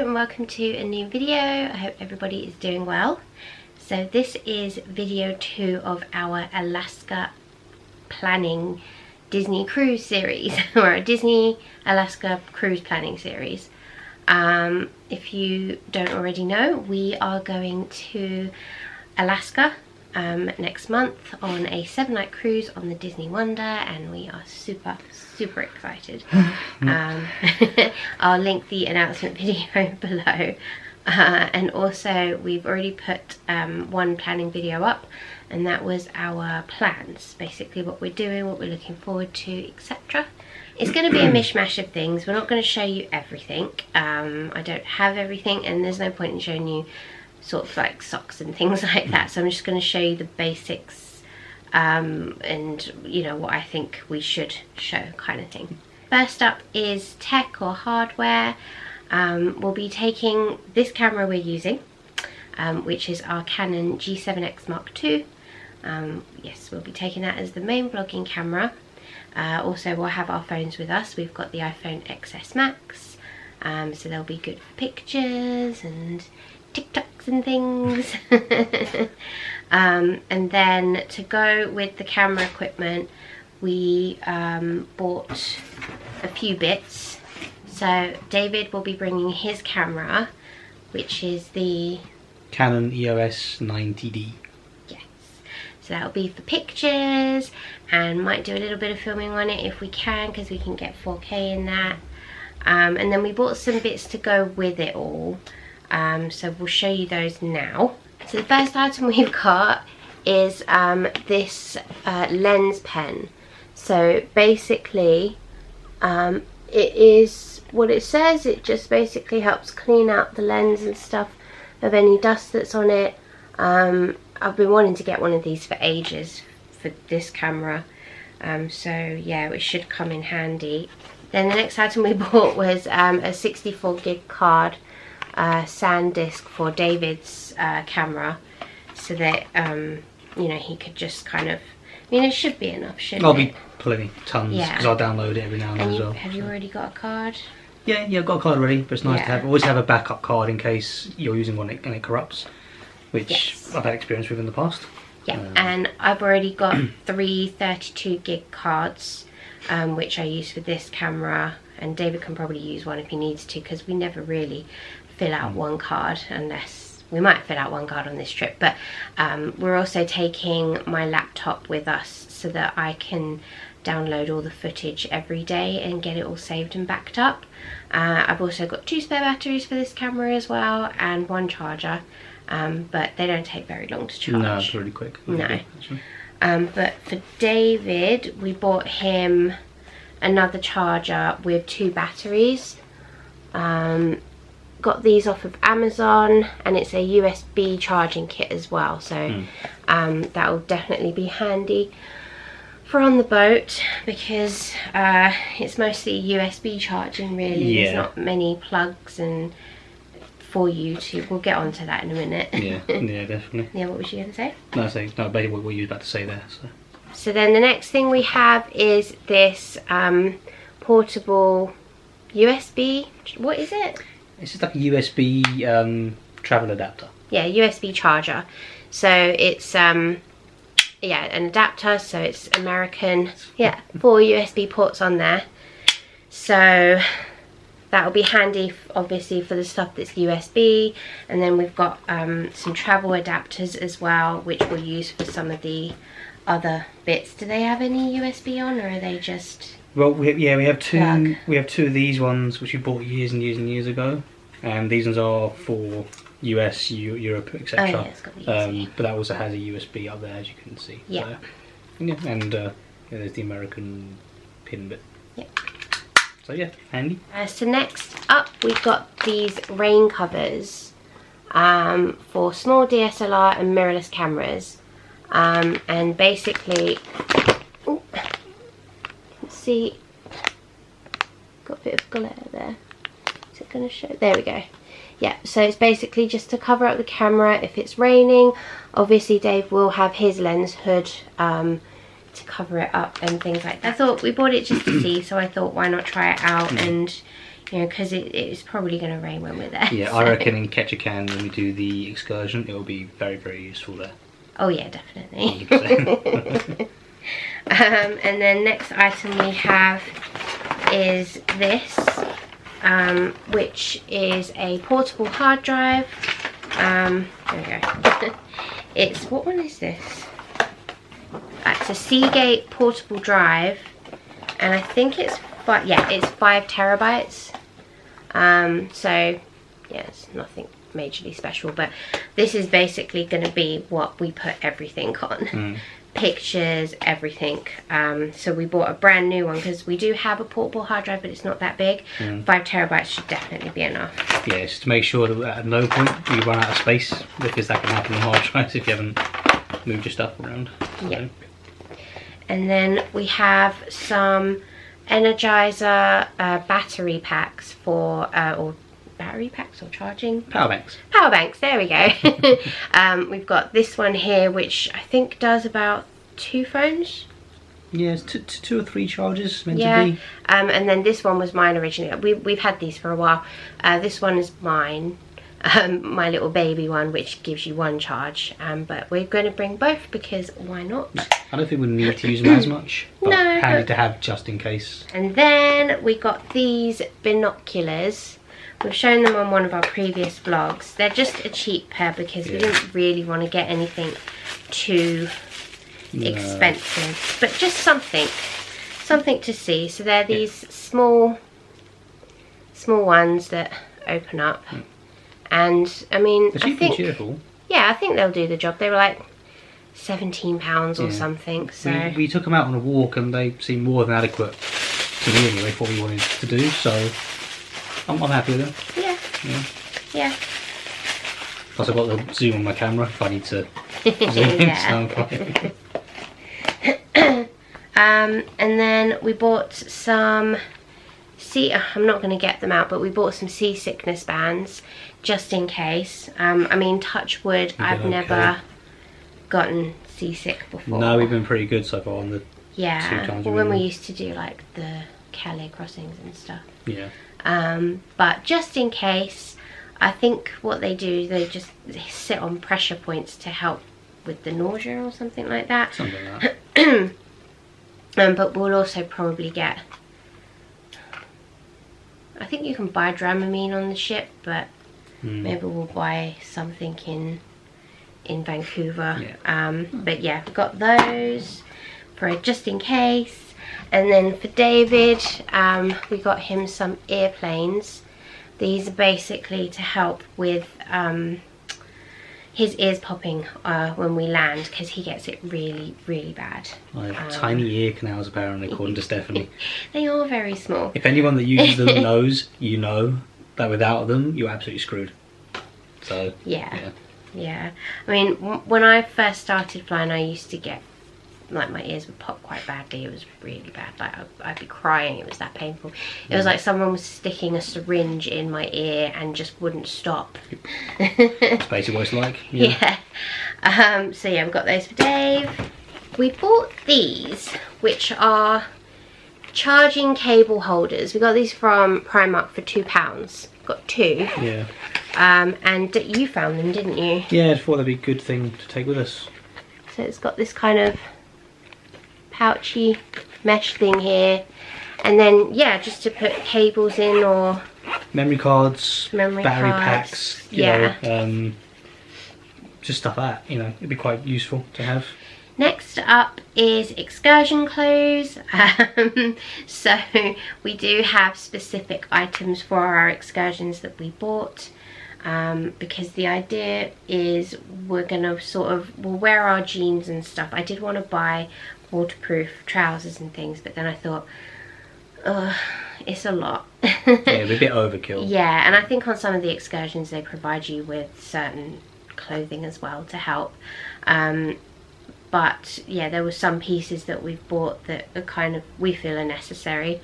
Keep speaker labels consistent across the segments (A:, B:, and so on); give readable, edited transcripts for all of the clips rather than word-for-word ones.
A: and welcome to a new video. I hope everybody is doing well. So this is video 2 of our Alaska planning Disney cruise series or a Disney Alaska cruise planning series. If you don't already know, we are going to Alaska next month on a 7-night cruise on the Disney Wonder, and we are super excited. I'll link the announcement video below, and also we've already put one planning video up, and that was our plans, basically what we're doing, what we're looking forward to, etc. It's going to be a mishmash of things. We're not going to show you everything. I don't have everything, and there's no point in showing you sort of like socks and things like that, so I'm just going to show you the basics and you know what I think we should show, kind of thing. First up is tech or hardware. We'll be taking this camera we're using, which is our Canon G7X Mark II. Yes, we'll be taking that as the main vlogging camera. Also we'll have our phones with us. We've got the iPhone XS Max, so they'll be good for pictures and TikToks and things. And then to go with the camera equipment, we bought a few bits. So David will be bringing his camera, which is the
B: Canon EOS 90D.
A: Yes, so that'll be for pictures, and might do a little bit of filming on it if we can, because we can get 4K in that. And then we bought some bits to go with it all. So we'll show you those now. So the first item we've got is this lens pen. So basically it is what it says. It just basically helps clean out the lens and stuff of any dust that's on it. I've been wanting to get one of these for ages for this camera, so yeah, it should come in handy. Then the next item we bought was a 64 gig card SanDisk for David's camera, so that you know, he could just kind of, I mean, it should be enough, shouldn't it?
B: I'll be plenty, tons,
A: yeah,
B: because I'll download it every now and then as well.
A: Have you already got a card?
B: Yeah, I've got a card already, but it's nice to have. Always have a backup card in case you're using one and it corrupts, which yes, I've had experience with in the past.
A: Yeah, and I've already got 3 32 gig cards, which I use for this camera, and David can probably use one if he needs to, because we never really fill out one card, unless we might fill out one card on this trip. But we're also taking my laptop with us so that I can download all the footage every day and get it all saved and backed up. I've also got 2 spare batteries for this camera as well, and 1 charger, but they don't take very long to charge.
B: No, it's really quick.
A: No. But for David, we bought him another charger with 2 batteries. Got these off of Amazon, and it's a USB charging kit as well, so that will definitely be handy for on the boat, because it's mostly USB charging really.
B: Yeah.
A: There's not many plugs and for you to, we'll get onto that in a minute.
B: Yeah, yeah, definitely.
A: Yeah, what was you going to say?
B: No, basically what you were about to say there.
A: So then the next thing we have is this portable USB, what is it?
B: It's just like a USB travel adapter.
A: Yeah, USB charger. So it's yeah, an adapter, so it's American. Yeah, 4 USB ports on there. So that will be handy, obviously, for the stuff that's USB. And then we've got some travel adapters as well, which we'll use for some of the other bits. Do they have any USB on, or are they just?
B: Well, we have two.
A: Plug?
B: We have 2 of these ones, which we bought years and years and years ago, and these ones are for US, Europe, etc.
A: Oh, yeah, it's got the USB.
B: But that also has a USB up there, as you can see.
A: Yeah.
B: So, yeah, and yeah, there's the American pin bit.
A: Yep.
B: So yeah, handy.
A: So next up, we've got these rain covers for small DSLR and mirrorless cameras, and basically, ooh, see, got a bit of glare there. Is it going to show? There we go. Yeah, so it's basically just to cover up the camera if it's raining. Obviously Dave will have his lens hood to cover it up and things like that. I thought we bought it just to see, so I thought why not try it out and you know, because it's probably going to rain when we're there.
B: Yeah,
A: so.
B: I reckon in Ketchikan when we do the excursion, it will be very, very useful there.
A: Oh yeah, definitely. 100%. And then next item we have is this, which is a portable hard drive. There we go. It's, what one is this? It's a Seagate portable drive, and I think it's, but yeah, it's 5 terabytes. So yeah, it's nothing majorly special, but this is basically going to be what we put everything on. Pictures, everything. So we bought a brand new one because we do have a portable hard drive, but it's not that big. 5 terabytes should definitely be enough.
B: Yeah, just to make sure that at no point you run out of space, because that can happen on hard drives if you haven't moved your stuff around. So.
A: Yeah. And then we have some Energizer battery packs for, or battery packs or charging?
B: Power banks.
A: Power banks, there we go. We've got this one here, which I think does about 2 phones.
B: Yeah, it's 2 or 3 charges meant to be.
A: And then this one was mine originally. We've had these for a while. This one is mine. My little baby one, which gives you 1 charge, but we're going to bring both because why not?
B: No, I don't think we need to use them as much, but
A: no,
B: handy to have just in case.
A: And then we got these binoculars. We've shown them on one of our previous vlogs. They're just a cheap pair because we didn't really want to get anything too expensive, but just something to see. So they're these small ones that open up. And I mean, I think,
B: cheerful.
A: Yeah, I think they'll do the job. They were like £17 or something. So
B: we took them out on a walk, and they seemed more than adequate to me anyway for what we wanted to do. So I'm happy with them. Yeah. Plus I've got the zoom on my camera if I need to zoom in.
A: And then we bought some I'm not going to get them out, but we bought some seasickness bands just in case. I mean, touch wood, I've never gotten seasick before.
B: No, we've been pretty good so far on the 2 times.
A: Well, when we used to do like the Calais crossings and stuff.
B: Yeah.
A: But just in case, I think what they do is they just sit on pressure points to help with the nausea or something like that.
B: Something like that.
A: But we'll also probably get, I think you can buy Dramamine on the ship, but maybe we'll buy something in Vancouver. But yeah, we've got those for just in case. And then for David, we got him some earplanes. These are basically to help with his ears popping when we land, because he gets it really, really bad.
B: I have tiny ear canals apparently, according to Stephanie.
A: They are very small.
B: If anyone that uses them knows, you know that without them, you're absolutely screwed. So,
A: yeah. I mean, when I first started flying, I used to get, like, my ears would pop quite badly. It was really bad. Like, I'd be crying. It was that painful. It was like someone was sticking a syringe in my ear and just wouldn't stop.
B: That's basically what it's like.
A: Yeah. So yeah, we've got those for Dave. We bought these, which are charging cable holders. We got these from Primark for £2. Got 2.
B: Yeah.
A: And you found them, didn't you?
B: Yeah, I thought that'd be a good thing to take with us.
A: So it's got this kind of pouchy mesh thing here, and then just to put cables in, or
B: memory cards, battery packs, you know, just stuff like that, you know, it'd be quite useful to have.
A: Next up is excursion clothes. So we do have specific items for our excursions that we bought, because the idea is we're gonna we'll wear our jeans and stuff. I did want to buy waterproof trousers and things, but then I thought, it's a lot.
B: Yeah, it'd be a bit overkill.
A: Yeah, and I think on some of the excursions they provide you with certain clothing as well to help. But yeah, there were some pieces that we've bought that are kind of, we feel are necessary.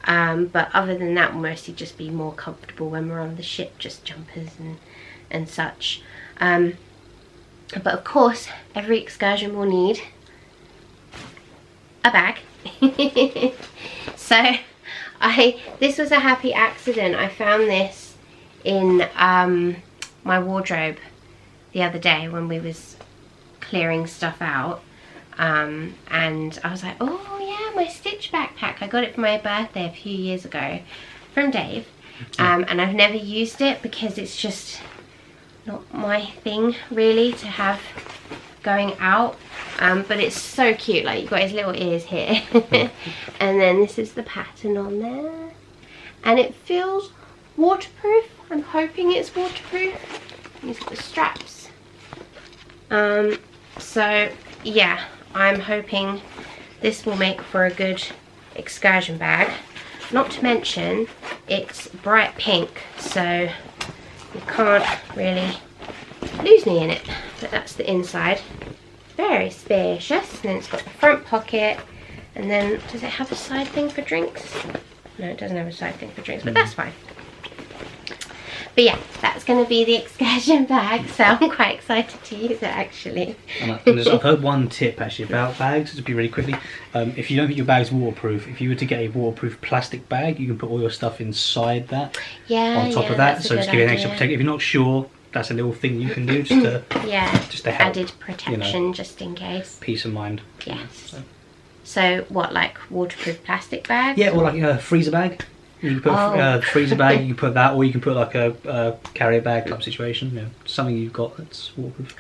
A: But other than that, we'll mostly just be more comfortable when we're on the ship, just jumpers and such. But of course, every excursion will need a bag. So This was a happy accident. I found this in my wardrobe the other day when we was clearing stuff out. And I was like, oh yeah, my Stitch backpack. I got it for my birthday a few years ago from Dave. And I've never used it because it's just not my thing really to have going out. But it's so cute, like you've got his little ears here. And then this is the pattern on there. And it feels waterproof. I'm hoping it's waterproof. These are the straps. So yeah, I'm hoping this will make for a good excursion bag. Not to mention, it's bright pink, so you can't really lose me in it. But that's the inside. Very spacious. And then it's got the front pocket. And then, does it have a side thing for drinks? No, it doesn't have a side thing for drinks, but that's fine. But yeah, that's going to be the excursion bag, so I'm quite excited to use it actually.
B: I've heard one tip actually about bags, to be really quickly. If you don't think your bag's waterproof, if you were to get a waterproof plastic bag, you can put all your stuff inside that, on top of that, so just give it an extra protection. If you're not sure, that's a little thing you can do just to help. Added protection, just in case. Peace of mind.
A: Yes. So what, like waterproof plastic bag?
B: Yeah, or like a freezer bag. You can put a freezer bag, you can put that, or you can put like a carrier bag type situation. You know, something you've got that's waterproof.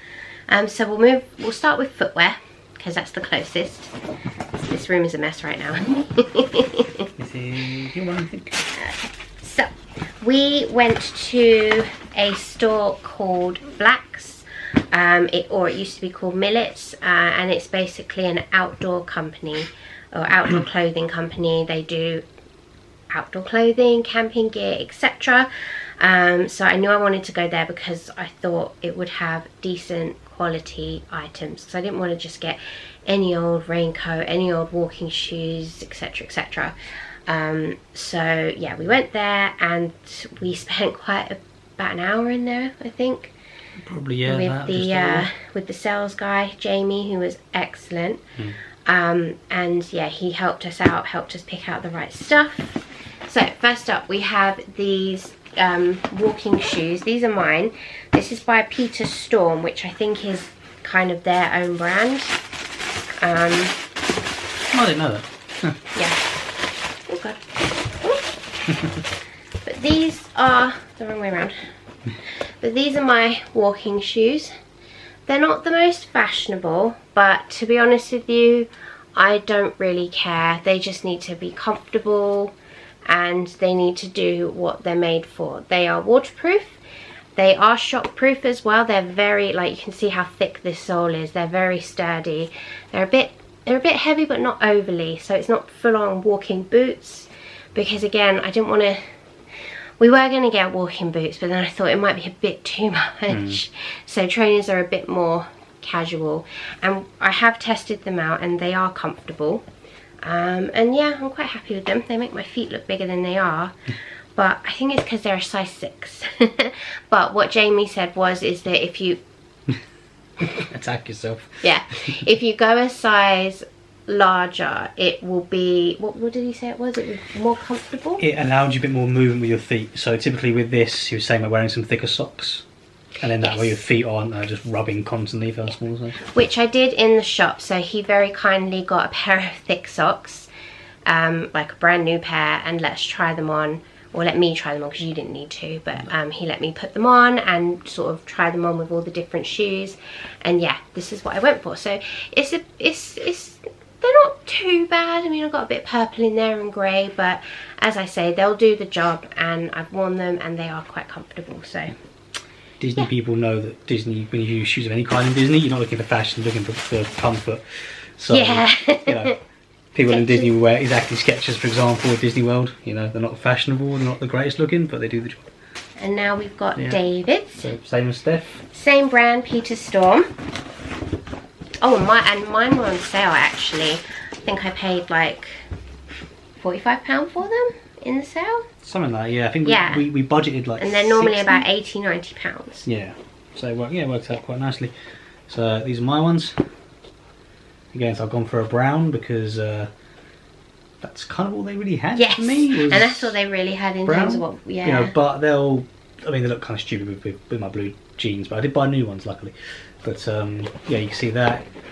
B: So we'll start with footwear, because that's the closest. This room is a mess right now. This is your one, I think.
A: So, we went to a store called Black's, it used to be called Millets, and it's basically an outdoor company, or outdoor clothing company. They do outdoor clothing, camping gear, etc. So I knew I wanted to go there because I thought it would have decent quality items, because I didn't want to just get any old raincoat, any old walking shoes, etc, etc. So yeah, we went there and we spent about an hour in there, I think.
B: Probably, yeah.
A: With the sales guy Jamie, who was excellent. And yeah, he helped us out, helped us pick out the right stuff. So first up we have these walking shoes. These are mine. This is by Peter Storm, which I think is kind of their own brand.
B: I didn't know that.
A: Yeah. Oh god. But these are the wrong way around. But these are my walking shoes. They're not the most fashionable, but to be honest with you, I don't really care. They just need to be comfortable and they need to do what they're made for. They are waterproof. They are shockproof as well. They're very, like, you can see how thick this sole is. They're very sturdy. They're a bit heavy, but not overly. So it's not full-on walking boots, because again, I didn't want to. We were going to get walking boots, but then I thought it might be a bit too much. So trainers are a bit more casual, and I have tested them out and they are comfortable. And yeah, I'm quite happy with them. They make my feet look bigger than they are, but I think it's because they're a size 6. But what Jamie said is that if you
B: attack yourself,
A: yeah, if you go a size larger, it will be, what did he say it was? It was more comfortable.
B: It allowed you a bit more movement with your feet. So typically with this, he was saying, like, wearing some thicker socks, and then that way your feet aren't just rubbing constantly first of all.
A: Which I did in the shop. So he very kindly got a pair of thick socks, like a brand new pair, and let us try them on, or let me try them on because you didn't need to, but he let me put them on and sort of try them on with all the different shoes. And yeah, this is what I went for. So they're not too bad. I mean, I've got a bit purple in there and grey, but as I say, they'll do the job, and I've worn them and they are quite comfortable. So
B: Disney people know that Disney, when you use shoes of any kind in Disney, you're not looking for fashion, you're looking for comfort. So
A: yeah.
B: You know, people in Disney will wear exactly Skechers, for example, at Disney World. You know, they're not fashionable, they're not the greatest looking, but they do the job.
A: And now we've got David's.
B: So same as Steph. Same
A: brand, Peter Storm. Oh, and mine were on sale actually. I think I paid like £45 for them in the sale.
B: Something like that, yeah. I think we budgeted like,
A: and they're normally about £80–90.
B: Yeah. So it worked out quite nicely. So these are my ones. Again, so I've gone for a brown because that's kind of all they really had
A: yes,
B: for me.
A: And that's all they really had in terms of what,
B: you know, but they'll, I mean, they look kind of stupid with my blue jeans, but I did buy new ones luckily. But yeah, you can see that, you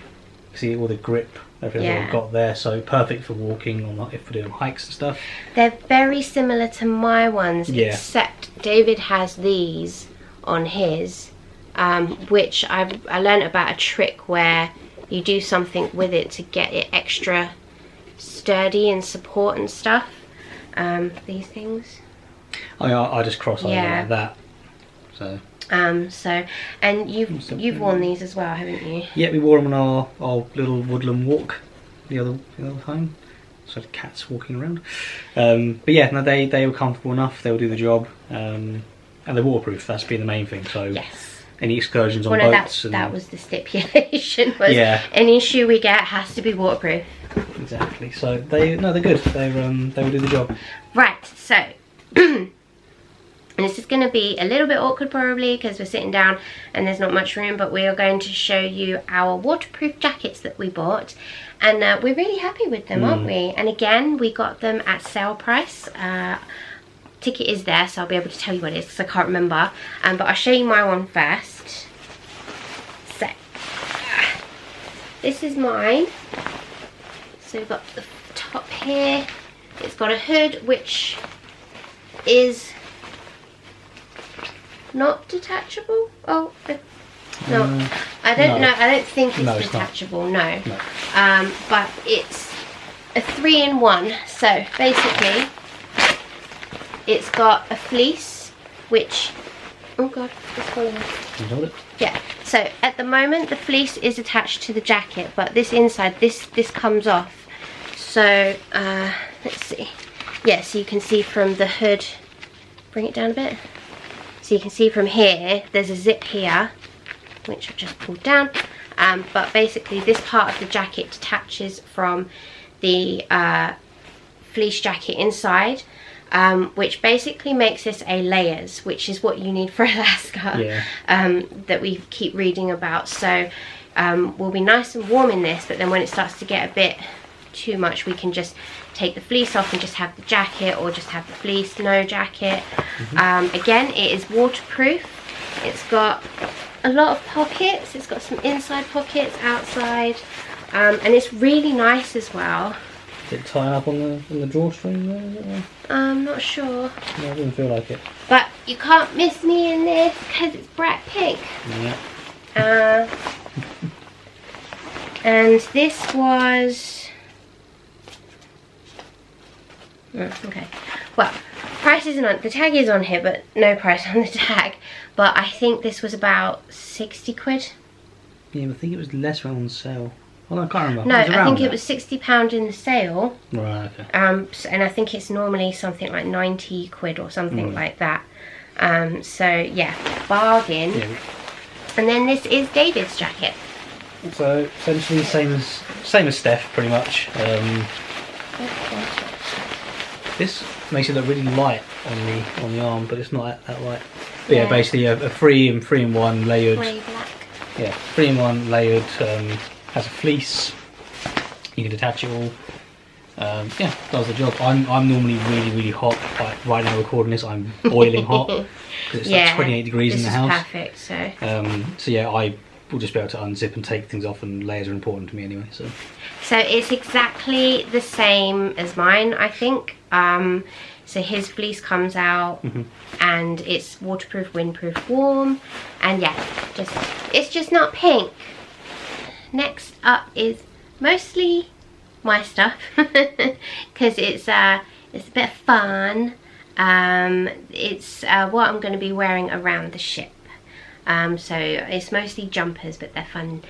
B: can see all the grip, everything I've got there, so perfect for walking or not if we're doing hikes and stuff.
A: They're very similar to my ones, except David has these on his, which I learned about a trick where you do something with it to get it extra sturdy and support and stuff. These things. Oh yeah,
B: I just cross over like that. So.
A: And you've worn these as well, haven't you?
B: Yeah, we wore them on our little woodland walk the other time. So the cats walking around. But yeah, no, they were comfortable enough. They will do the job, and they're waterproof. That's been the main thing. So
A: yes.
B: Any excursions on boats.
A: That was the stipulation. Was any shoe we get has to be waterproof.
B: Exactly. So they're good. They will do the job.
A: Right. So. And this is going to be a little bit awkward probably because we're sitting down and there's not much room, but we are going to show you our waterproof jackets that we bought, and we're really happy with them, aren't we? And again, we got them at sale price. Ticket is there, so I'll be able to tell you what it is because I can't remember, but I'll show you my one first. So this is mine. So we've got the top here, it's got a hood which is not detachable. Oh no, I don't know. I don't think it's detachable. No. But it's a 3-in-1. So basically, it's got a fleece, which oh god, it's falling off.
B: Can you hold it?
A: Yeah. So at the moment, the fleece is attached to the jacket, but this inside, this comes off. So let's see. Yeah, so you can see from the hood. Bring it down a bit. So you can see from here, there's a zip here, which I've just pulled down. But basically this part of the jacket detaches from the fleece jacket inside, which basically makes this a layers, which is what you need for Alaska, that we keep reading about. So we'll be nice and warm in this, but then when it starts to get a bit too much, we can just take the fleece off and just have the jacket, or just have the fleece, no jacket. Again, it is waterproof. It's got a lot of pockets. It's got some inside pockets, outside, and it's really nice as well.
B: Is it tied up on the drawstring there?
A: I'm not sure.
B: No, it doesn't feel like it.
A: But you can't miss me in this because it's bright pink. Yeah. And this was. Okay, well, price isn't on, the tag is on here, but no price on the tag. But I think this was about 60 quid.
B: Yeah, but I think it was less on sale. Well, I can't remember.
A: No, I think it was £60 in the sale.
B: Right, okay.
A: And I think it's normally something like 90 quid or something like that. So yeah, bargain. Yeah. And then this is David's jacket.
B: So essentially same as Steph, pretty much. This makes it look really light on the arm, but it's not that light. But yeah, basically a 3-in-1 layered. Grey black. Yeah, 3-in-1 layered. Has a fleece. You can detach it all. Yeah, does the job. I'm normally really hot. Like right now recording this, I'm boiling hot because it's like 28 degrees in the house.
A: Perfect.
B: So yeah, I will just be able to unzip and take things off, and layers are important to me anyway. So
A: it's exactly the same as mine, I think. So his fleece comes out, and it's waterproof, windproof, warm, and yeah, it's just not pink. Next up is mostly my stuff because it's a bit of fun. It's what I'm going to be wearing around the ship. So it's mostly jumpers, but they're fun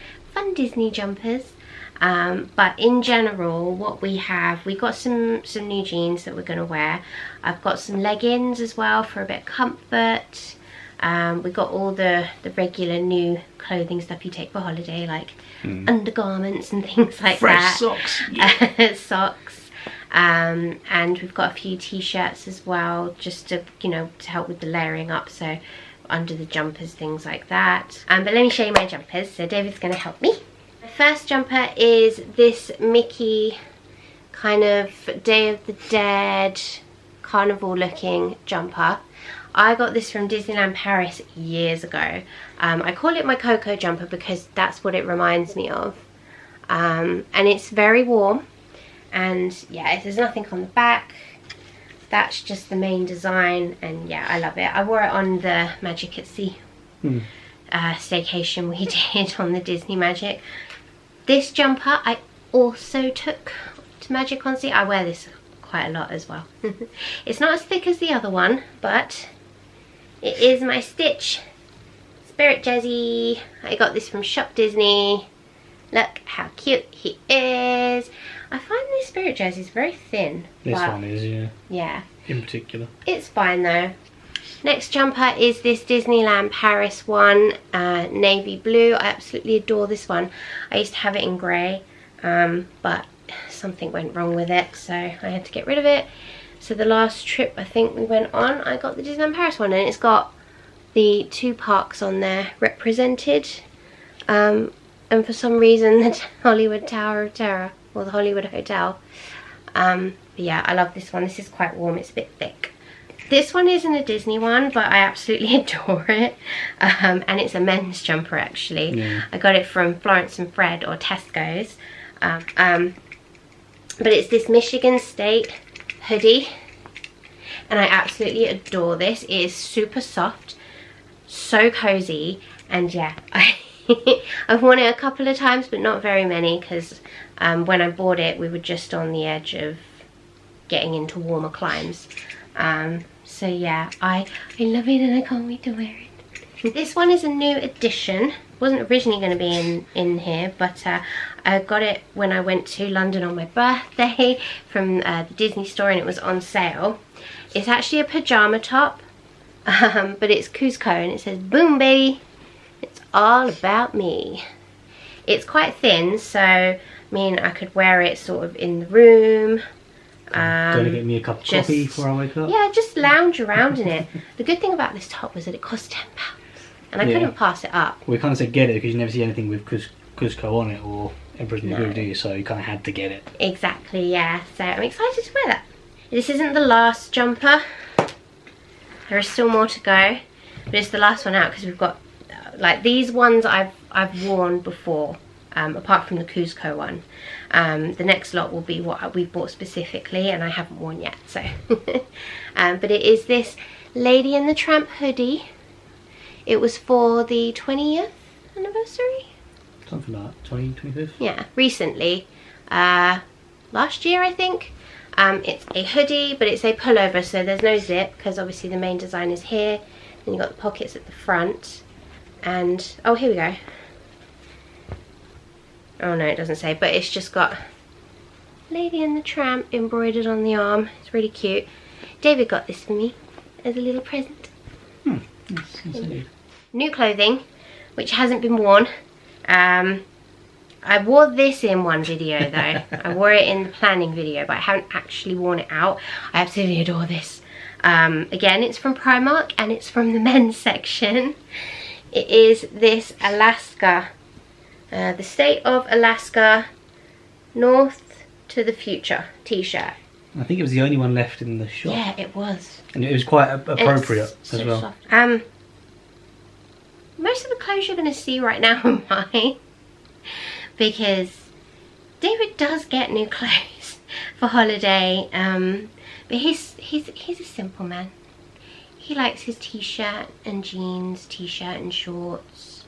A: Disney jumpers. But in general, what we got some new jeans that we're going to wear. I've got some leggings as well for a bit of comfort. We got all the regular new clothing stuff you take for holiday, like undergarments and things like that.
B: Socks.
A: Yeah. Socks. And we've got a few t-shirts as well, just to to help with the layering up. So under the jumpers, things like that. But let me show you my jumpers. So David's going to help me. My first jumper is this Mickey kind of Day of the Dead, carnival looking jumper. I got this from Disneyland Paris years ago. I call it my Coco Jumper because that's what it reminds me of. And it's very warm. And yeah, there's nothing on the back. That's just the main design. And yeah, I love it. I wore it on the Magic at Sea staycation we did on the Disney Magic. This jumper I also took to Magic on Sea. I wear this quite a lot as well. It's not as thick as the other one, but it is my Stitch Spirit Jazzy. I got this from Shop Disney. Look how cute he is. I find this Spirit Jersey is very thin.
B: This one is, yeah.
A: Yeah.
B: In particular.
A: It's fine though. Next jumper is this Disneyland Paris one, navy blue. I absolutely adore this one. I used to have it in grey, but something went wrong with it, so I had to get rid of it. So the last trip I think we went on, I got the Disneyland Paris one, and it's got the 2 parks on there represented. And for some reason the Hollywood Tower of Terror, or the Hollywood Hotel. But yeah, I love this one. This is quite warm, it's a bit thick. This one isn't a Disney one, but I absolutely adore it. And it's a men's jumper actually. Yeah. I got it from Florence and Fred or Tesco's. But it's this Michigan State hoodie. And I absolutely adore this. It is super soft, so cozy, and yeah, I've worn it a couple of times, but not very many, because when I bought it, we were just on the edge of getting into warmer climes. So yeah, I love it and I can't wait to wear it. This one is a new addition. Wasn't originally going to be in here, but I got it when I went to London on my birthday from the Disney store, and it was on sale. It's actually a pajama top, but it's Cusco, and it says, "Boom, baby, it's all about me." It's quite thin, so I mean I could wear it sort of in the room.
B: Gonna get me a cup of coffee before I wake up. Yeah,
A: just lounge around in it. The good thing about this top was that it cost £10, and I couldn't pass it up.
B: We kind of said get it because you never see anything with Cusco on it or Emperor's New Groove, do you? So you kind of had to get it.
A: Exactly, yeah. So I'm excited to wear that. This isn't the last jumper. There is still more to go, but it's the last one out because we've got like these ones I've worn before, apart from the Cusco one. The next lot will be what we've bought specifically, and I haven't worn yet. So, but it is this Lady and the Tramp hoodie. It was for the 20th anniversary.
B: Something like that, 25th? Yeah,
A: recently. Last year, I think. It's a hoodie, but it's a pullover, so there's no zip, because obviously the main design is here. Then you've got the pockets at the front. And, oh, here we go. Oh no, it doesn't say, but it's just got Lady and the Tramp embroidered on the arm. It's really cute. David got this for me as a little present. New clothing, which hasn't been worn. I wore this in one video though. I wore it in the planning video, but I haven't actually worn it out. I absolutely adore this. Again, it's from Primark, and it's from the men's section. It is this Alaska, the State of Alaska, North to the Future t-shirt.
B: I think it was the only one left in the shop.
A: Yeah, it was.
B: And it was quite appropriate as well.
A: Soft. Most of the clothes you're going to see right now are mine, because David does get new clothes for holiday, but he's a simple man. He likes his t-shirt and jeans, t-shirt and shorts.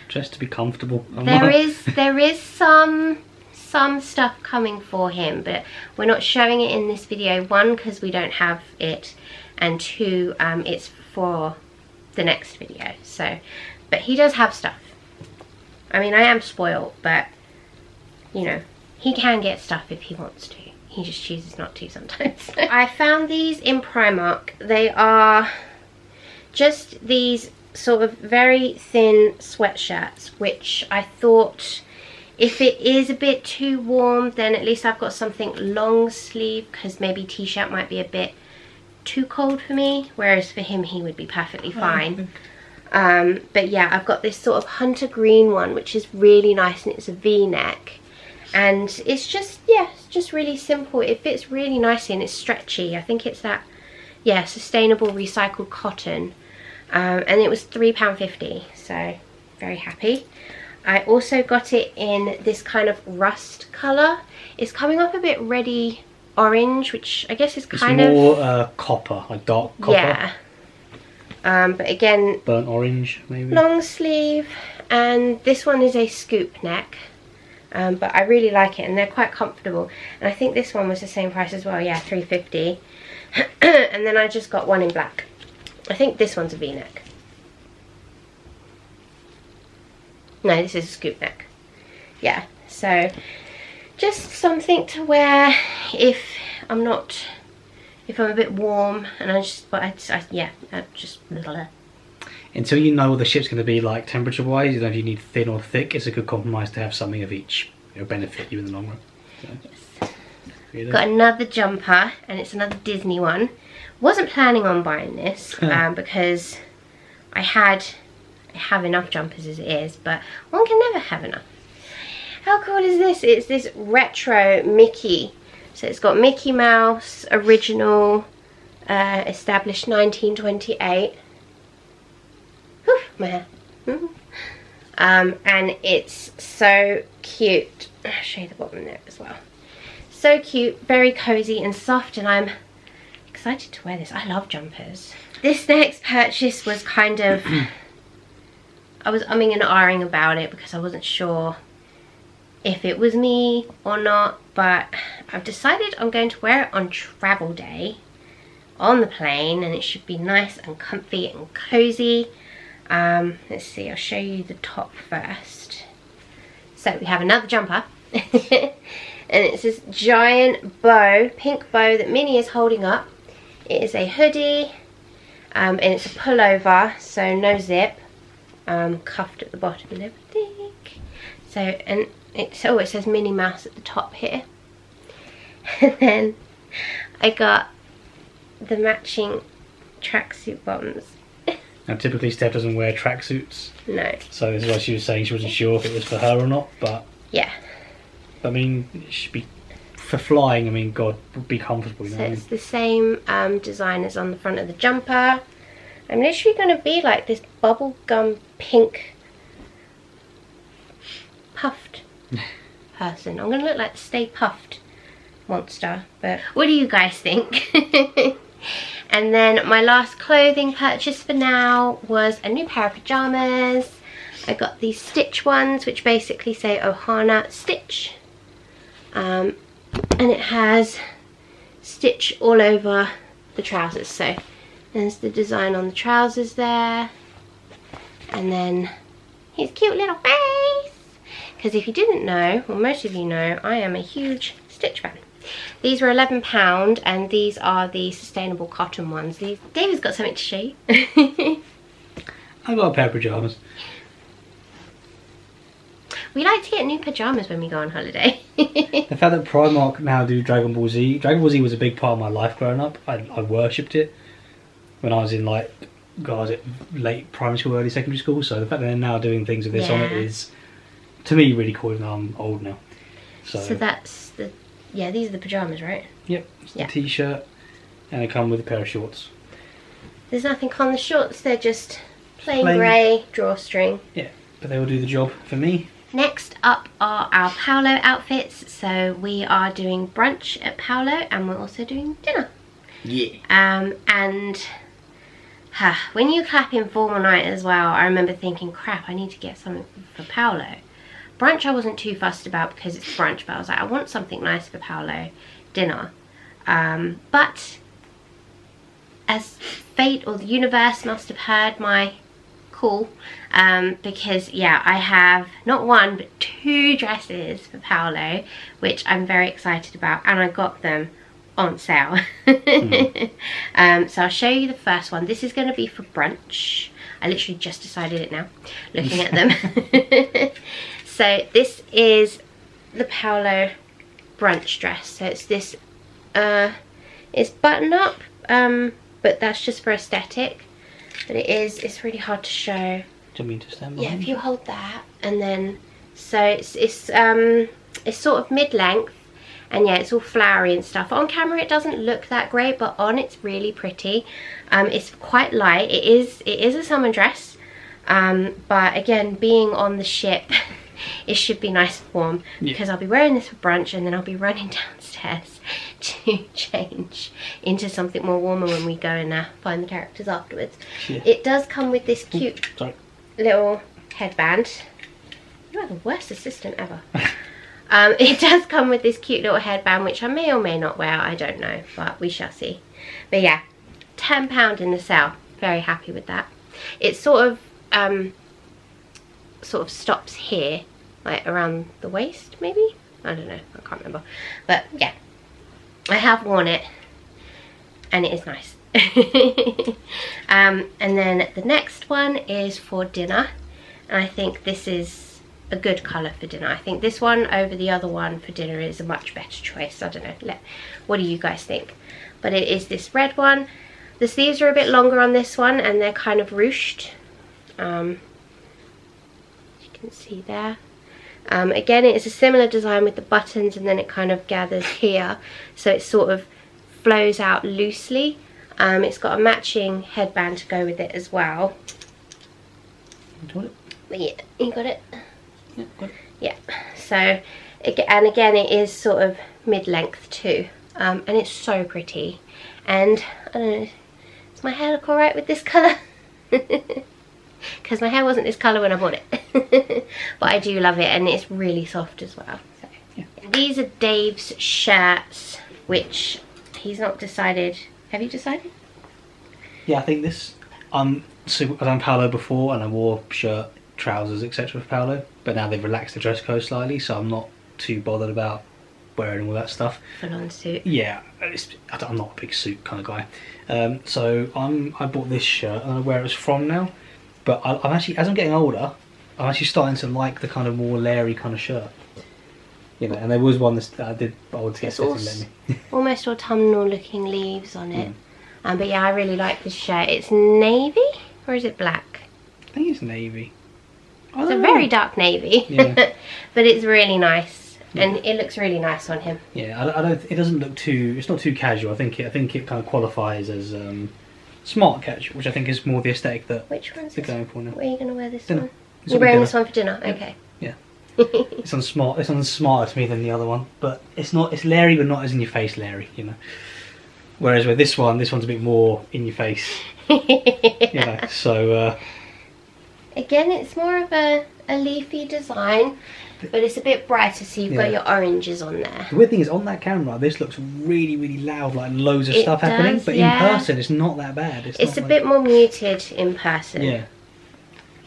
B: Just to be comfortable.
A: There is some stuff coming for him, but we're not showing it in this video. One, because we don't have it, and two, it's for the next video. So, but he does have stuff. I mean, I am spoiled, but you know, he can get stuff if he wants to. He just chooses not to sometimes. I found these in Primark. They are just these sort of very thin sweatshirts, which I thought, if it is a bit too warm, then at least I've got something long sleeve, because maybe t-shirt might be a bit too cold for me, whereas for him he would be perfectly fine. But yeah, I've got this sort of hunter green one, which is really nice, and it's a v-neck, and it's just, yeah, it's just really simple. It fits really nicely and it's stretchy. I think it's that, yeah, sustainable recycled cotton, and it was £3.50, so very happy. I also got it in this kind of rust colour. It's coming up a bit reddy orange, which I guess is kind of...
B: It's more copper, like dark copper.
A: Yeah. But again...
B: Burnt orange, maybe?
A: Long sleeve, and this one is a scoop neck. But I really like it, and they're quite comfortable. And I think this one was the same price as well, yeah, £3.50. And then I just got one in black. I think this one's a V-neck. No, this is a scoop neck. Yeah, so just something to wear if I'm a bit warm, and
B: Until you know what the ship's going to be like temperature-wise, you don't know if you need thin or thick. It's a good compromise to have something of each. It'll benefit you in the long run. So,
A: yes. Got another jumper, and it's another Disney one. Wasn't planning on buying this because I have enough jumpers as it is, but one can never have enough. How cool is this? It's this retro Mickey. So it's got Mickey Mouse, original, established 1928. Whew, my hair. And it's so cute. I'll show you the bottom there as well. So cute, very cozy and soft, and I'm excited to wear this. I love jumpers. This next purchase was kind of... I was umming and ahhing about it because I wasn't sure if it was me or not, but I've decided I'm going to wear it on travel day on the plane, and it should be nice and comfy and cozy. Let's see, I'll show you the top first. So we have another jumper and it's this giant bow, pink bow that Minnie is holding up. It is a hoodie, and it's a pullover, so no zip, cuffed at the bottom and everything. So, and it says Minnie Mouse at the top here. And then I got the matching tracksuit bottoms.
B: Now typically Steph doesn't wear tracksuits.
A: No.
B: So this is why she was saying she wasn't sure if it was for her or not, but...
A: Yeah.
B: I mean, it should be... For flying, I mean, God, would be comfortable, you know.
A: So it's the same design as on the front of the jumper. I'm literally going to be like this bubblegum pink puffed person. I'm going to look like the Stay Puffed monster, but what do you guys think? And then my last clothing purchase for now was a new pair of pajamas. I got these stitch ones, which basically say Ohana Stitch. And it has stitch all over the trousers. So there's the design on the trousers there. And then his cute little face. Because if you didn't know, well most of you know, I am a huge Stitch fan. These were £11, and these are the sustainable cotton ones. David's got something to show you.
B: I got a pair of pajamas.
A: We like to get new pajamas when we go on holiday.
B: The fact that Primark now do Dragon Ball Z. Dragon Ball Z was a big part of my life growing up. I worshipped it when I was in like, God, was it late primary school, early secondary school. So the fact that they're now doing things with this on it is, to me, really cool. Even though I'm old now. So
A: that's the... Yeah, these are the pajamas, right?
B: Yep, it's the t-shirt, and they come with a pair of shorts.
A: There's nothing on the shorts, they're just plain grey drawstring.
B: Yeah, but they will do the job for me.
A: Next up are our Paulo outfits. So we are doing brunch at Paulo, and we're also doing dinner.
B: Yeah.
A: And when you clap in formal night as well, I remember thinking, crap, I need to get something for Paulo. Brunch I wasn't too fussed about because it's brunch, but I was like, I want something nice for Paulo dinner. But as fate or the universe must have heard my call, because yeah, I have not one but 2 dresses for Paulo, which I'm very excited about, and I got them on sale. So I'll show you the first one. This is going to be for brunch. I literally just decided it now, looking at them. So this is the Paulo brunch dress. So it's this, it's button up, but that's just for aesthetic. But it's really hard to show.
B: Do you mean to stand by?
A: Yeah, if you hold that, and then, so it's it's sort of mid-length, and yeah, it's all flowery and stuff. On camera it doesn't look that great, but on it's really pretty. It's quite light. It is a summer dress, but again, being on the ship, it should be nice and warm, because I'll be wearing this for brunch, and then I'll be running downstairs to change into something more warmer when we go and find the characters afterwards. It does come with this cute little headband. You are the worst assistant ever. It does come with this cute little headband, which I may or may not wear, I don't know, but we shall see. But yeah, £10 in the sale. Very happy with that. It sort of stops here, like around the waist maybe? I don't know, I can't remember. But yeah, I have worn it and it is nice. And then the next one is for dinner, and I think this is a good colour for dinner. I think this one over the other one for dinner is a much better choice. I don't know, what do you guys think? But it is this red one. The sleeves are a bit longer on this one, and they're kind of ruched. You can see there. Again, it's a similar design with the buttons, and then it kind of gathers here, so it sort of flows out loosely. It's got a matching headband to go with it as well.
B: Got it?
A: Yeah, you got it?
B: Yeah, got it.
A: Yeah, so, and again, it is sort of mid-length too, and it's so pretty. And I don't know, does my hair look alright with this colour? Because my hair wasn't this colour when I bought it. But I do love it, and it's really soft as well. So, yeah. These are Dave's shirts, which he's not decided. Have you decided?
B: Yeah, I think this, so I've done Paulo before, and I wore shirt, trousers, etc. for Paulo, but now they've relaxed the dress code slightly, so I'm not too bothered about wearing all that stuff.
A: Full on suit.
B: Yeah, I'm not a big suit kind of guy. So I bought this shirt, I don't know where it's from now, but I'm actually, as I'm getting older, I'm actually starting to like the kind of more Larry kind of shirt. You know, and there was one that I wanted to get Stefy to let me. Almost
A: autumnal looking leaves on it. But yeah, I really like this shirt. It's navy, or is it black?
B: I think it's navy.
A: It's a very dark navy. Yeah. But it's really nice, and it looks really nice on him.
B: Yeah, I don't. It doesn't look too. It's not too casual. I think it kind of qualifies as smart casual, which I think is more the aesthetic that they're going for now.
A: Where are you going to wear this one? You're wearing this one for dinner. Okay.
B: Yeah. It's on smarter to me than the other one, but it's not. It's Larry, but not as in your face Larry, you know. Whereas with this one's a bit more in your face. You know. So.
A: Again, it's more of a leafy design, but it's a bit brighter, so you've got your oranges on there. The
B: weird thing is, on that camera, this looks really, really loud, like loads of stuff happening, but in person, it's not that bad.
A: It's a bit more muted in person.
B: Yeah.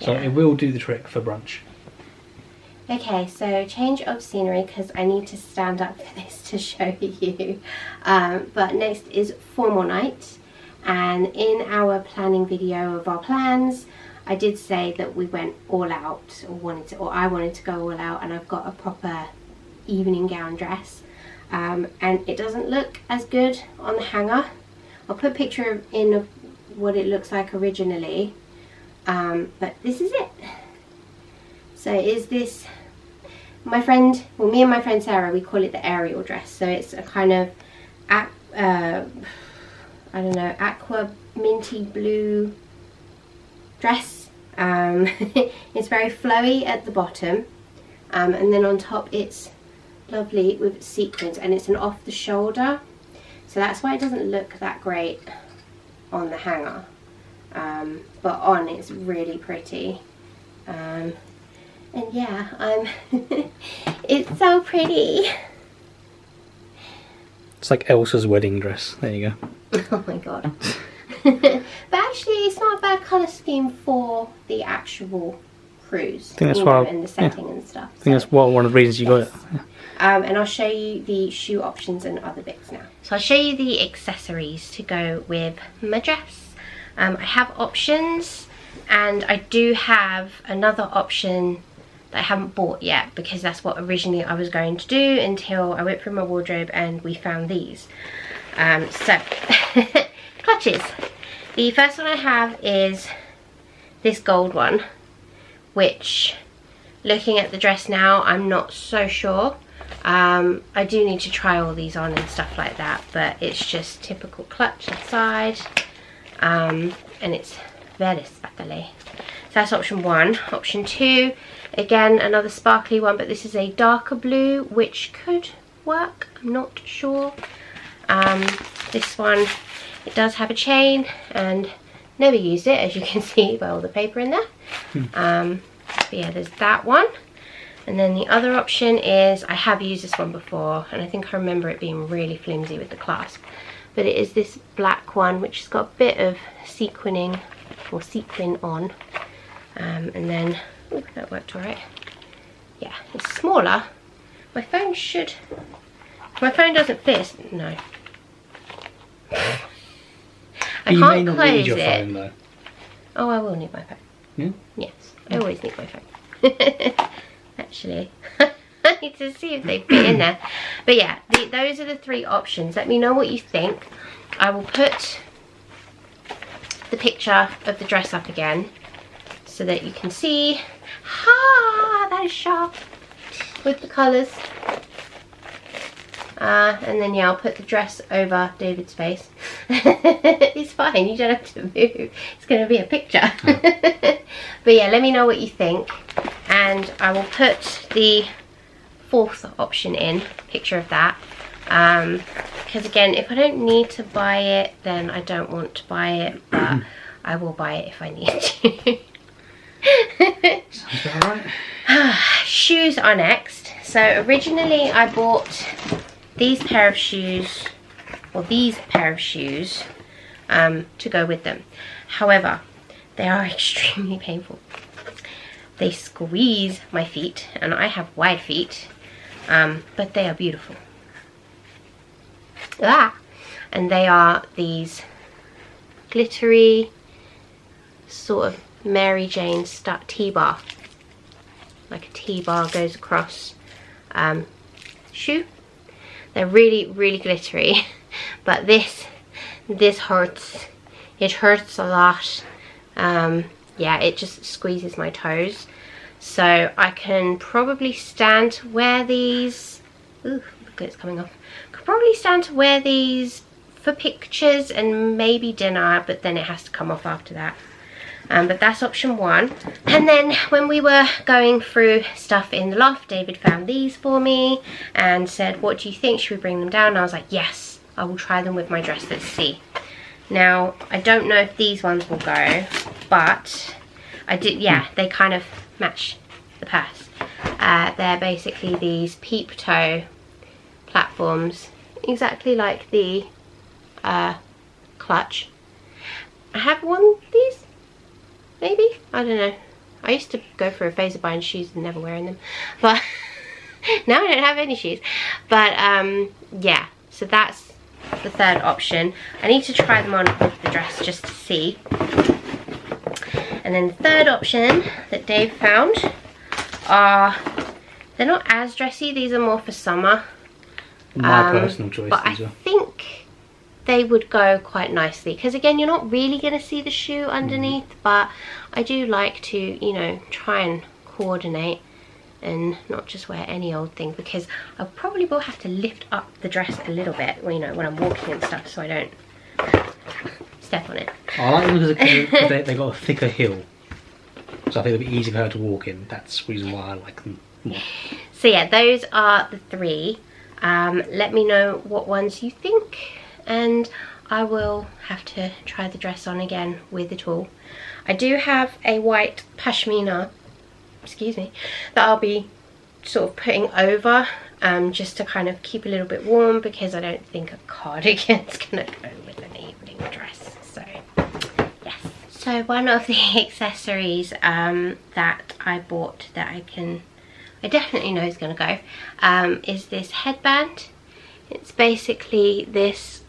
B: So it will do the trick for brunch.
A: Okay, so change of scenery, because I need to stand up for this to show you. But next is formal night, and in our planning video of our plans, I did say that we went all out, or I wanted to go all out, and I've got a proper evening gown dress, and it doesn't look as good on the hanger. I'll put a picture in of what it looks like originally, but this is it. So is this, me and my friend Sarah, we call it the aerial dress. So it's a kind of, I don't know, aqua minty blue dress. It's very flowy at the bottom, and then on top it's lovely with sequins, and it's an off the shoulder, so that's why it doesn't look that great on the hanger, but on it's really pretty. And yeah, it's so pretty.
B: It's like Elsa's wedding dress. There you
A: go. Oh my god. But actually, it's not a bad colour scheme for the actual cruise. I think that's why, and the setting and stuff.
B: I think that's one of the reasons you got it. Yeah.
A: And I'll show you the shoe options and other bits now. So I'll show you the accessories to go with my dress. I have options, and I do have another option that I haven't bought yet, because that's what originally I was going to do until I went through my wardrobe and we found these. So, clutches. The first one I have is this gold one, which, looking at the dress now, I'm not so sure. I do need to try all these on and stuff like that, but it's just typical clutch inside, and it's very sparkly. So that's option 1. Option 2, again another sparkly one, but this is a darker blue, which could work, I'm not sure. This one, it does have a chain, and never used it, as you can see by all the paper in there. But yeah, there's that one. And then the other option is, I have used this one before, and I think I remember it being really flimsy with the clasp, but it is this black one, which has got a bit of sequining or sequin on, and then, oh, that worked all right. Yeah, it's smaller. My phone doesn't fit. No. I
B: you
A: can't
B: may not
A: close
B: need your
A: it.
B: phone though.
A: Oh, I will need my phone.
B: Yeah?
A: Yes, I always need my phone. Actually, I need to see if they fit in there. But yeah, those are the 3 options. Let me know what you think. I will put the picture of the dress up again so that you can see. Ha! That is sharp with the colours. And then yeah, I'll put the dress over David's face. It's fine, you don't have to move. It's going to be a picture. But yeah, let me know what you think. And I will put the 4th option in, picture of that. Because again, if I don't need to buy it, then I don't want to buy it. But I will buy it if I need to.
B: Sounds about right.
A: Shoes are next. So originally I bought these pair of shoes, or these pair of shoes, to go with them. However, they are extremely painful. They squeeze my feet, and I have wide feet, but they are beautiful. And they are these glittery sort of Mary Jane stuck T-bar, like a T-bar goes across shoe. They're really, really glittery, but this hurts. It hurts a lot. Yeah, it just squeezes my toes. So I can probably stand to wear these. Ooh, look, it's coming off. Could probably stand to wear these for pictures and maybe dinner, but then it has to come off after that. But that's option 1. And then when we were going through stuff in the loft, David found these for me and said, what do you think? Should we bring them down? And I was like, yes, I will try them with my dress. Let's see. Now, I don't know if these ones will go, but I did, yeah, they kind of match the purse. They're basically these peep toe platforms, exactly like the clutch. I have worn these. Maybe? I don't know. I used to go for a phase of buying shoes and never wearing them. But now I don't have any shoes. But yeah, so that's the 3rd option. I need to try them on with the dress just to see. And then the 3rd option that Dave found are, they're not as dressy. These are more for summer.
B: My personal choice.
A: But I think they would go quite nicely, because again, you're not really going to see the shoe underneath, but I do like to, you know, try and coordinate and not just wear any old thing, because I probably will have to lift up the dress a little bit, you know, when I'm walking and stuff, so I don't step on it.
B: I like them because they got a thicker heel, so I think it'll be easy for her to walk in. That's the reason why I like them more.
A: So yeah, those are the 3. Let me know what ones you think, and I will have to try the dress on again with it all. I do have a white pashmina, excuse me, that I'll be sort of putting over, just to kind of keep a little bit warm, because I don't think a cardigan's gonna go with an evening dress. So yes. So one of the accessories that I bought that I definitely know is gonna go, is this headband. It's basically this,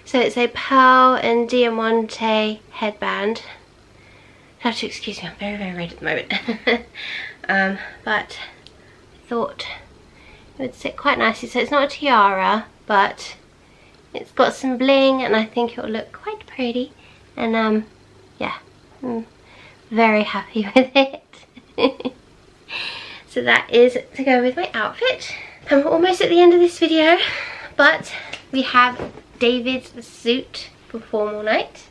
A: so it's a pearl and diamante headband. You have to excuse me, I'm very, very red at the moment. But I thought it would sit quite nicely. So it's not a tiara, but it's got some bling, and I think it will look quite pretty. And yeah, I'm very happy with it. So that is to go with my outfit. And we're almost at the end of this video, but we have David's suit for formal night.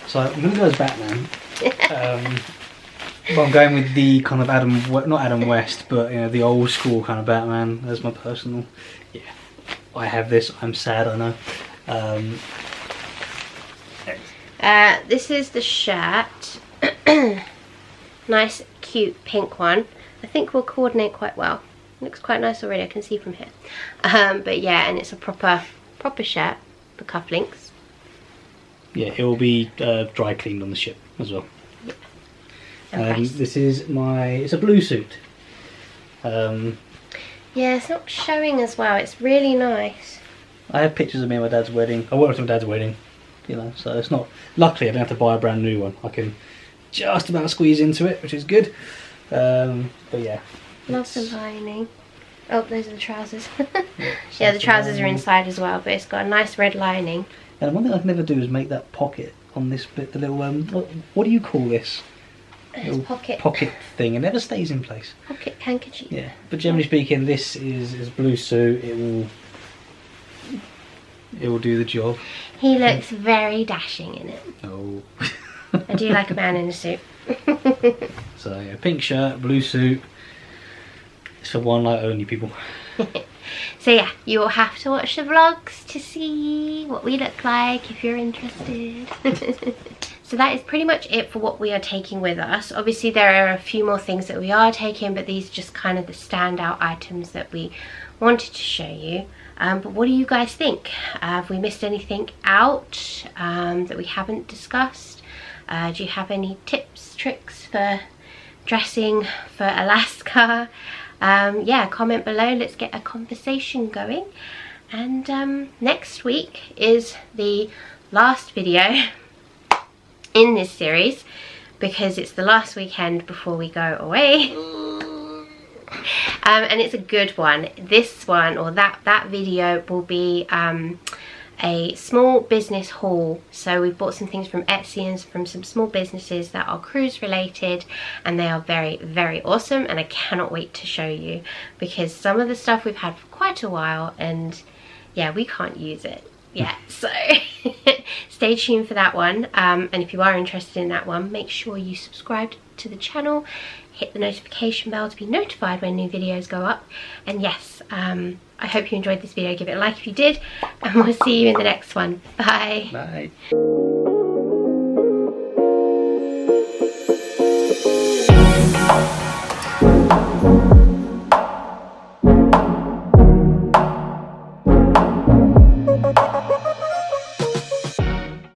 B: So I'm going to go as Batman. But I'm going with the kind of not Adam West, but you know, the old school kind of Batman as my personal. Yeah, I have this. I'm sad, I know.
A: This is the shirt. Nice, cute pink one. I think will coordinate quite well. Looks quite nice already. I can see from here. But yeah, and it's a proper shirt. The cufflinks.
B: Yeah, it will be dry cleaned on the ship as well. Yeah. This is it's a blue suit. Yeah,
A: it's not showing as well. It's really nice.
B: I have pictures of me at my dad's wedding. I worked at my dad's wedding, you know, so it's not. Luckily, I don't have to buy a brand new one. I can just about squeeze into it, which is good. But yeah.
A: Lots of lining. Oh, those are the trousers. Yeah, the trousers are inside as well, but it's got a nice red lining.
B: And one thing I can never do is make that pocket on this bit, the little what do you call this? Pocket thing. It never stays in place.
A: Pocket handkerchief.
B: Yeah, but generally speaking, this is blue suit. It will do the job.
A: He looks very dashing in it.
B: Oh.
A: I do like a man in a suit.
B: So yeah, pink shirt, blue suit. It's for one night only, people.
A: So yeah, you will have to watch the vlogs to see what we look like if you're interested. So that is pretty much it for what we are taking with us. Obviously there are a few more things that we are taking, but these are just kind of the standout items that we wanted to show you. But what do you guys think? Have we missed anything out that we haven't discussed? Do you have any tips, tricks for dressing for Alaska? Yeah, comment below. Let's get a conversation going. And next week is the last video in this series because it's the last weekend before we go away. And it's a good one. This one, or that video, will be a small business haul. So we've bought some things from Etsy and from some small businesses that are cruise related, and they are very, very awesome, and I cannot wait to show you because some of the stuff we've had for quite a while and yeah, we can't use it yet. So stay tuned for that one. And if you are interested in that one, make sure you subscribe to the channel, hit the notification bell to be notified when new videos go up. And yes, I hope you enjoyed this video. Give it a like if you did, and we'll see you in the next one. Bye.
B: Bye.